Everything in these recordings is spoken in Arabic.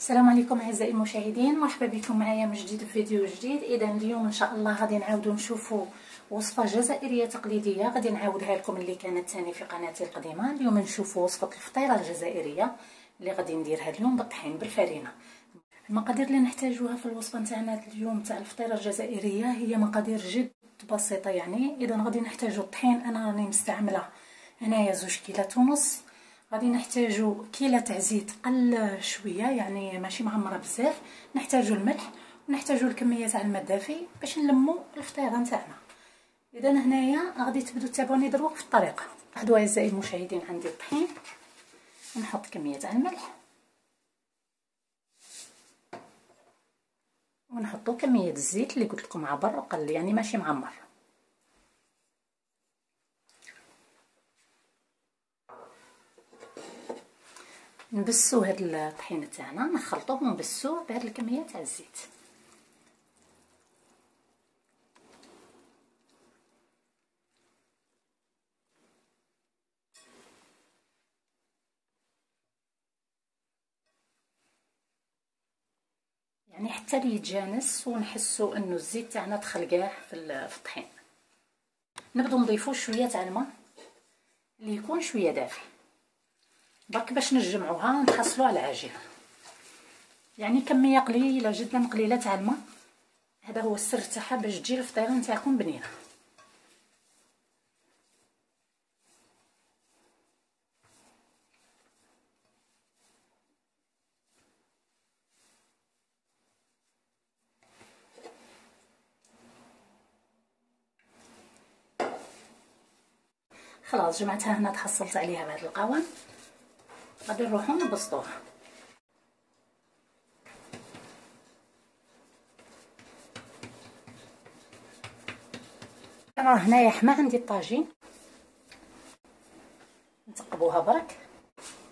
السلام عليكم اعزائي المشاهدين، مرحبا بكم معايا من جديد في فيديو جديد. اذا اليوم ان شاء الله غادي نعاودوا نشوفوا وصفه جزائريه تقليديه غادي نعاودها لكم اللي كانت ثاني في قناتي القديمه. اليوم نشوفوا وصفه الفطيره الجزائريه اللي غادي نديرها اليوم بالطحين بالفرينه. المقادير اللي نحتاجوها في الوصفه نتاعنا اليوم تاع الفطيره الجزائريه هي مقادير جد بسيطه يعني. اذا غادي نحتاجوا الطحين، انا راني مستعمله هنايا 2 كيلات ونص. غادي نحتاجو كيلة تاع زيت قل شويه يعني ماشي معمره بزاف. نحتاجو الملح ونحتاجو الكميه تاع الماء الدافي باش نلمو الفطيره نتاعنا. اذا هنايا غادي تبداو تتابعوني دروك في الطريقه. لاحظوا اعزائي المشاهدين، عندي الطحين، نحط كميه تاع الملح ونحطو كميه الزيت اللي قلت لكم عبر وقل يعني ماشي معمر. نبسو هاد الطحين تاعنا، نخلطوه ونبسوه بهاد الكميه تاع الزيت. يعني حتى لي يتجانس ونحسوا انه الزيت تاعنا دخل كاع في الطحين. نبداو نضيفوا شويه تاع الماء اللي يكون شويه دافي برك باش نجمعوها ونحصلوا على العجينه. يعني كميه قليله جدا قليله تاع الماء، هذا هو السر تاعها باش تجي الفطيره نتاعكم بنينه. خلاص جمعتها هنا، تحصلت عليها بهذا القوام. غادي نروحو نبسطوها. انا هنايا حما عندي الطاجين، نثقبوها برك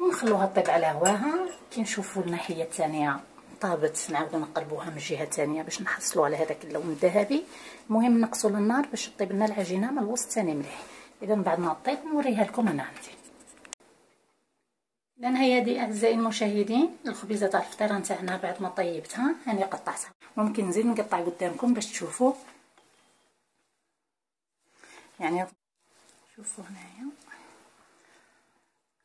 ونخلوها طيب على هواها. كي نشوفوا الناحيه الثانيه طابت نعاودو نقلبوها من الجهه الثانيه باش نحصلوا على هذاك اللون الذهبي. المهم نقصوا النار باش تطيب لنا العجينه من الوسط ثاني مليح. اذا بعد ما طيب نوريها لكم انا عندي. لان هي اعزائي المشاهدين الخبيزه تاع الفطيره نتاعنا بعد ما طيبتها هاني قطعتها. ممكن نزيد نقطع قدامكم باش تشوفوا يعني. شوفوا هنايا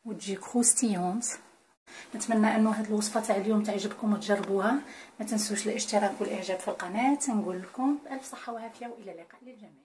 وتجي كروستيونت. نتمنى انه هذه الوصفه تاع اليوم تعجبكم وتجربوها. ما تنسوش الاشتراك والاعجاب في القناه. نقول لكم بالف صحه وعافيه والى اللقاء للجميع.